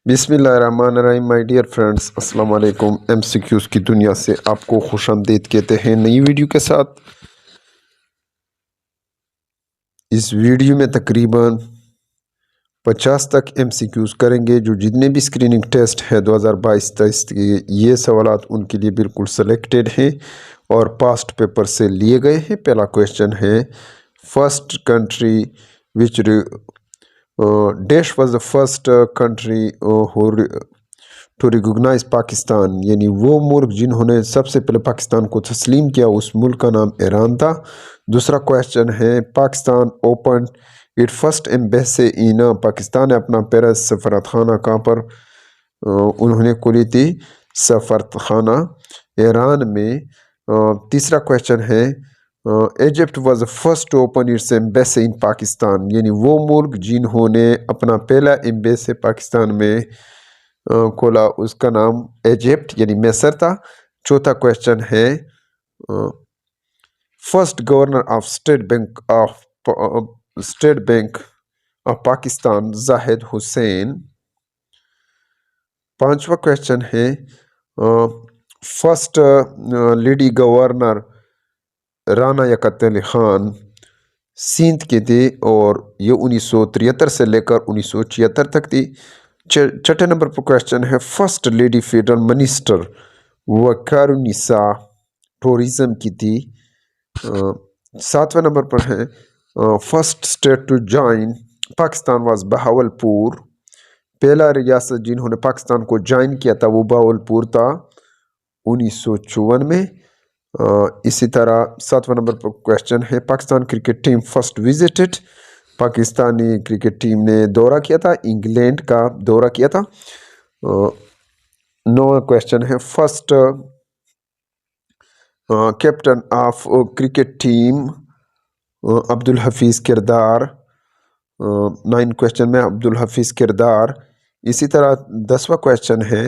बिस्मिल्लाहिर्रहमानिर्रहीम my dear friends, अस्सलाम वालेकुम। एमसीक्यूज की दुनिया से आपको खुशामदीद कहते हैं नई वीडियो के साथ। इस वीडियो में तकरीबन 50 तक एमसीक्यूज करेंगे। जो जितने भी स्क्रीनिंग टेस्ट है 2022-23 के ये सवालात उनके लिए बिल्कुल सेलेक्टेड हैं और पास्ट पेपर से लिए गए हैं। पहला क्वेश्चन है, first country which dash was the first country to recognise Pakistan, यानी वो मुल्क जिन्होंने सबसे पहले पाकिस्तान को तस्लीम किया, उस मुल्क का नाम ईरान था। दूसरा क्वेश्चन है, Pakistan open it first embassy in, Pakistan ने अपना पहला सफारतखाना कहाँ पर उन्होंने खोली थी? सफारतखाना ईरान में। तीसरा क्वेश्चन है, Egypt was the first to open its embassy in Pakistan, यानी वो मुल्क जिन्होंने अपना पहला एम्बेसी पाकिस्तान में खोला, उसका नाम इजिप्ट यानी मिस्र था। चौथा क्वेश्चन है, first governor of State Bank of Pakistan Zahid Hussain. पांचवा क्वेश्चन है, first lady governor Rana Liaquat Ali Khan Sindh के थे और ये 1973 से लेकर 1976 तक थी। छठे नंबर पर क्वेश्चन है, first lady federal minister Waqarunnisa tourism की थी। सातवें नंबर पर है, first state to join Pakistan was Bahawalpur, पहला रियासत जिन्होंने पाकिस्तान को ज्वाइन किया था वो बहावलपुर था 1954 में। इसी तरह सातवें नंबर पर क्वेश्चन है, Pakistan cricket team first visited, Pakistani cricket team ने दौरा किया था, इंग्लैंड का दौरा किया था। नौवां क्वेश्चन है, first captain of cricket team Abdul Hafeez किरदार। 9 क्वेश्चन में अब्दुल हफीज़ किरदार। इसी तरह 10वां क्वेश्चन है,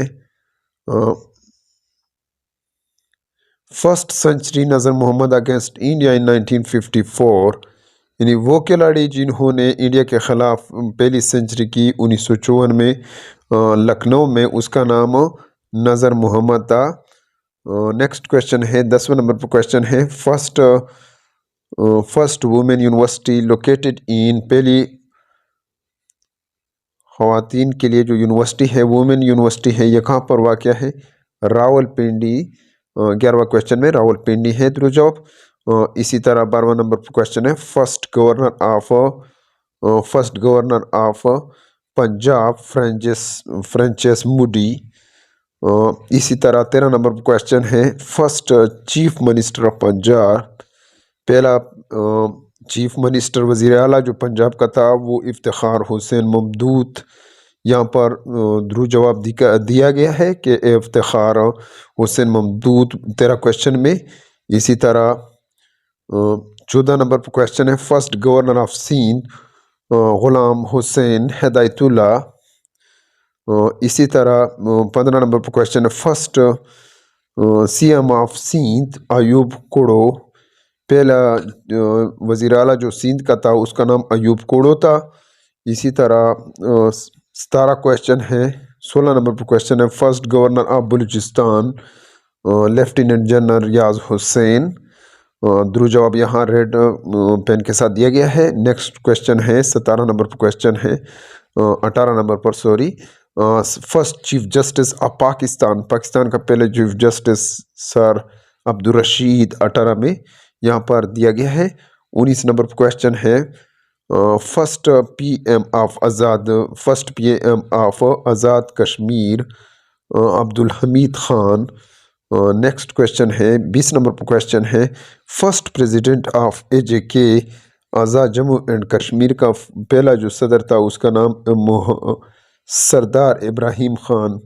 फर्स्ट सेंचुरी नज़र मोहम्मद अगेंस्ट इंडिया इन 1954, यानी वो खिलाड़ी जिन्होंने इंडिया के ख़िलाफ़ पहली सेंचुरी की 1954 में लखनऊ में, उसका नाम नज़र मोहम्मद था। नेक्स्ट क्वेश्चन है, 10वें नंबर पर क्वेश्चन है, first women university located in, पहली ख़वातीन के लिए जो यूनिवर्सिटी है वुमेन यूनिवर्सिटी है, ये कहाँ पर वाक़या है? रावलपिंडी। 11वां क्वेश्चन में रावलपिंडी है जवाब। इसी तरह 12वां नंबर पर क्वेश्चन है, first governor of Punjab Francis Mudie. इसी तरह 13 नंबर पर क्वेश्चन है, first chief minister of Punjab, पहला चीफ मिनिस्टर वज़ीर आला जो पंजाब का था वो इफ्तिखार हुसैन ममदूद। यहाँ पर ध्रुव जवाब दिया गया है कि इफ्तिखार हुसैन ममदूद 13 क्वेश्चन में। इसी तरह 14 नंबर पर क्वेश्चन है, first governor of Sindh Ghulam Hussain Hidayatullah. इसी तरह 15 नंबर पर क्वेश्चन है, first CM of Sindh Ayub Khuhro, पहला वज़ीर आला जो सिंध का था उसका नाम अयूब कुड़ो था। इसी तरह 17 क्वेश्चन है। 16 नंबर पर क्वेश्चन है, first governor of Balochistan lieutenant general Riaz Hussain. ध्रुव जवाब यहाँ रेड पेन के साथ दिया गया है। नेक्स्ट क्वेश्चन है 17 नंबर पर क्वेश्चन है, 18 नंबर पर sorry, first chief justice of Pakistan, Pakistan का पहले chief justice sir Abdul Rashid 18 में यहाँ पर दिया गया है। 19 नंबर पर क्वेश्चन है, first PM of Azad Kashmir Abdul Hamid Khan. Next question है 20 नंबर पर क्वेश्चन है, first president of AJK Azad Jammu and Kashmir का पहला जो सदर था उसका नाम सरदार इब्राहिम खान,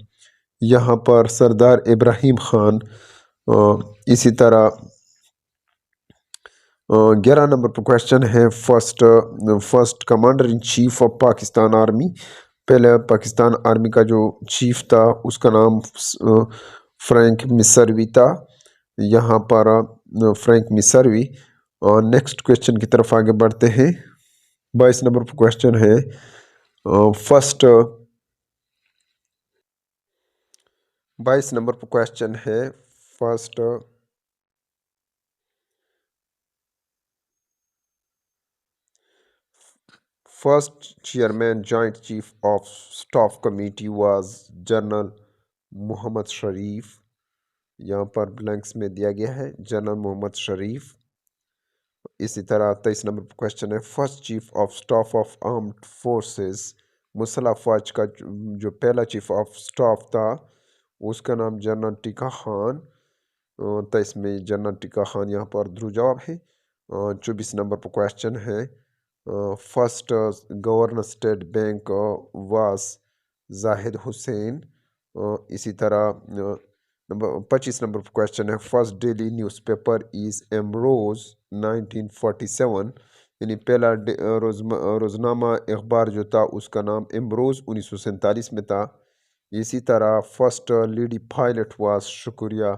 यहाँ पर सरदार इब्राहिम खान। इसी तरह 11 नंबर पर क्वेश्चन है, first commander in chief of Pakistan army, पहले पाकिस्तान आर्मी का जो चीफ था उसका नाम फ्रैंक मिसरवी था, यहाँ पर फ्रैंक मिसरवी। और नेक्स्ट क्वेश्चन की तरफ आगे बढ़ते हैं। 22 नंबर पर क्वेश्चन है, फर्स्ट 22 नंबर पर क्वेश्चन है। First first chairman joint chief of staff committee was general Mohammad Sharif. यहाँ पर ब्लैंक्स में दिया गया है जनरल मोहम्मद शरीफ। इसी तरह 23 नंबर पर क्वेश्चन है। First chief of staff of armed forces, मुसल्ह अफवाज का जो पहला चीफ ऑफ स्टाफ था उसका नाम जनरल टिका खान। 23 में जनरल टिका खान यहाँ पर ध्रुव जवाब है। 24 नंबर पर क्वेश्चन है। फर्स्ट गवर्नर स्टेट बैंक वास जाहिद हुसैन। इसी तरह नंबर 25 नंबर पर क्वेश्चन है। First daily newspaper is Ambrose 1947, यानी पहला रोजनामा अखबार जो था उसका नाम एमरोज 1947 में था। इसी तरह फर्स्ट लेडी पायलट वाज शुक्रिया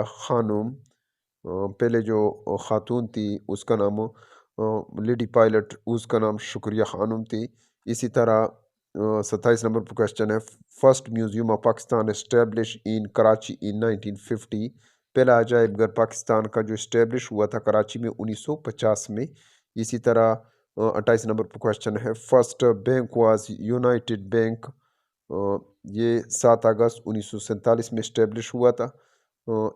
खानम। पहले जो खातून थी उसका नाम लेडी पायलट, उसका नाम शुक्रिया खानम थी। इसी तरह 27 नंबर पर क्वेश्चन है। First museum of Pakistan establish in Karachi in 1950, पहला अजायब घर पाकिस्तान का जो इस्टेब्लिश हुआ था कराची में 1950 में। इसी तरह 28 नंबर पर क्वेश्चन है। First bank was United bank, ये 7 अगस्त 1947 में इस्टेब्लिश हुआ था।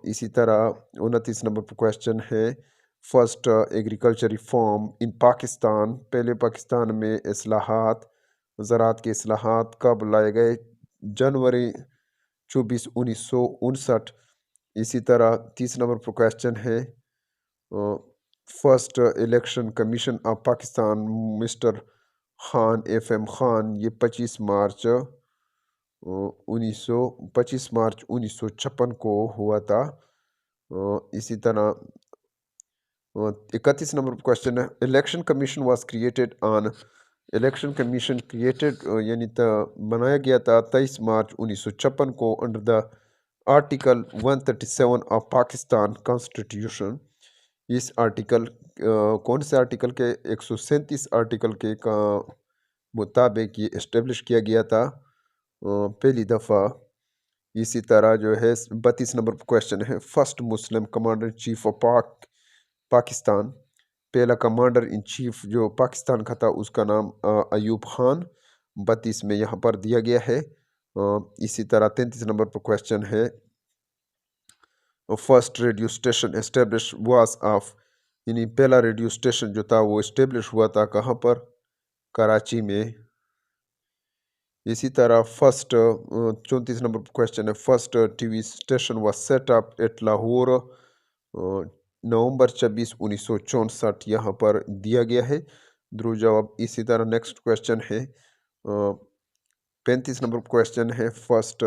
इसी तरह 29 नंबर पर क्वेश्चन है। First agriculture reform in Pakistan, पहले पाकिस्तान में इस्लाहात ज़राअत के इस्लाहात कब लाए गए? जनवरी 24 1959। इसी तरह 30 नंबर पर क्वेश्चन है। First election commission of Pakistan mister Khan FM Khan, ये 25 मार्च 1956 को हुआ था। इसी तरह 31 नंबर पर क्वेश्चन है। Election commission was created on, election commission created यानी बनाया गया था 23 मार्च 1956 को under the article 137 of Pakistan constitution. इस आर्टिकल कौन से आर्टिकल के? 137 आर्टिकल के का मुताबिक ये इस्टेब्लिश किया गया था पहली दफ़ा। इसी तरह जो है 32 नंबर पर क्वेश्चन है। First Muslim commander in chief of Pakistan, पहला कमांडर इन चीफ जो पाकिस्तान का था उसका नाम अयूब खान। 32 में यहाँ पर दिया गया है। इसी तरह 33 नंबर पर क्वेश्चन है। फर्स्ट रेडियो स्टेशन एस्टेब्लिश वास ऑफ, यानी पहला रेडियो स्टेशन जो था वो इस्टेब्लिश हुआ था कहाँ पर? कराची में। इसी तरह फर्स्ट 34 नंबर पर क्वेश्चन है। First TV station was set up at Lahore, November 26 1964 यहाँ पर दिया गया है ध्रुव जवाब। इसी तरह नेक्स्ट क्वेश्चन है 35 नंबर क्वेश्चन है। First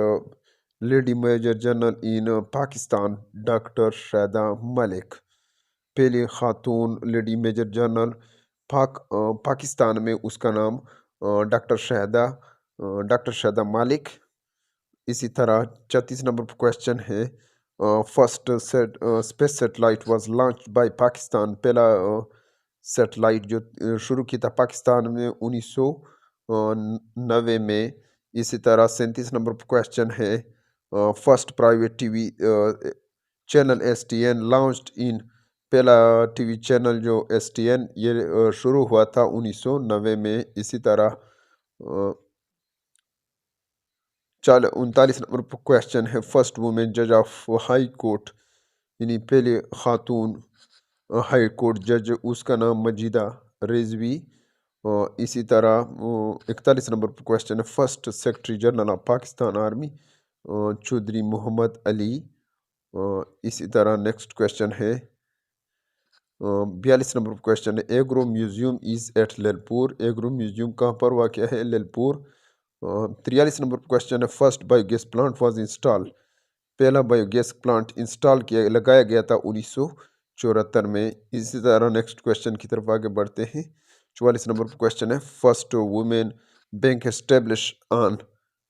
lady major general in Pakistan doctor Shahida Malik, पहले खातून लेडी मेजर जनरल पाकिस्तान में, उसका नाम डॉक्टर शाहिदा मालिक। इसी तरह 34 नंबर पर क्वेश्चन है। First space satellite was launch by Pakistan, पहला सेटेलाइट जो शुरू किया था पाकिस्तान में 1990 में। इसी तरह 37 नंबर पर क्वेश्चन है। First private TV channel STN launched in, पहला टीवी चैनल जो STN ये शुरू हुआ था 1990 में। इसी तरह 39 नंबर पर क्वेश्चन है। फर्स्ट वुमेन जज ऑफ हाई कोर्ट, यानी पहले खातून हाई कोर्ट जज, उसका नाम मजीदा रिजवी। इसी तरह 41 नंबर पर क्वेश्चन है। First secretary general of Pakistan army Chaudhry Mohammad Ali. इसी तरह नेक्स्ट क्वेश्चन है 42 नंबर पर क्वेश्चन है। Agro museum is at Lyallpur, agro museum कहाँ पर वाक़ है? ललपुर। 43 नंबर पर क्वेश्चन है। First biogas plant was install, पहला बायोगैस प्लांट इंस्टॉल किया लगाया गया था 1974 में। इसी तरह नेक्स्ट क्वेश्चन की तरफ आगे बढ़ते हैं। 44 नंबर पर क्वेश्चन है। First women bank establish on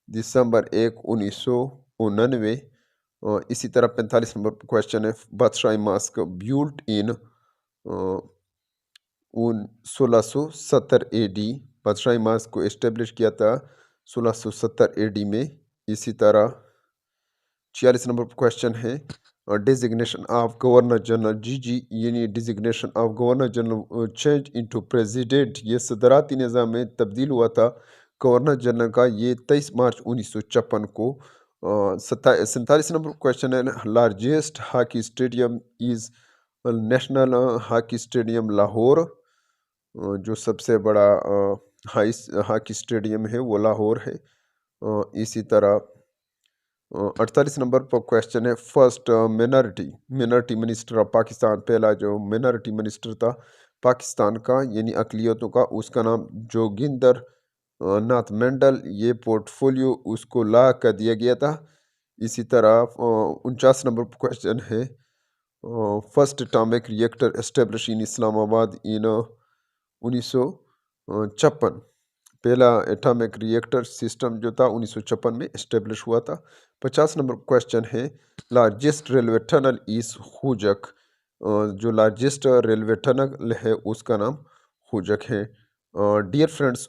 December 1 1999। इसी तरह 45 नंबर पर क्वेश्चन है। बादशाही मास्क ब्यूल्ट इन 1670 AD, बादशाही मास्क को इस्टेब्लिश किया था 1670 AD में। इसी तरह 46 नंबर क्वेश्चन है डिजिग्नेशन ऑफ गवर्नर जनरल जी यानी designation of governor general change into president, ये सदराती निज़ाम में तब्दील हुआ था गवर्नर जनरल का, ये 23 मार्च 1956 को। 47 नंबर क्वेश्चन है largest hockey stadium is national hockey stadium Lahore, जो सबसे बड़ा हाई हॉकी स्टेडियम है वो लाहौर है। इसी तरह 48 नंबर पर क्वेश्चन है first minority minister of Pakistan, पहला जो मिनॉरिटी मिनिस्टर था पाकिस्तान का यानी अकलियतों का, उसका नाम जोगिंदर नाथ मंडल, ये पोर्टफोलियो उसको ला कर दिया गया था। इसी तरह 49 नंबर पर क्वेश्चन है first atomic reactor establish in Islamabad in 1956, पहला एटॉमिक रिएक्टर सिस्टम जो था 1956 में इस्टेब्लिश हुआ था। 50 नंबर क्वेश्चन है लार्जेस्ट रेलवे टनल इज हुजक, जो लार्जेस्ट रेलवे टनल है उसका नाम हुजक है। Dear friends,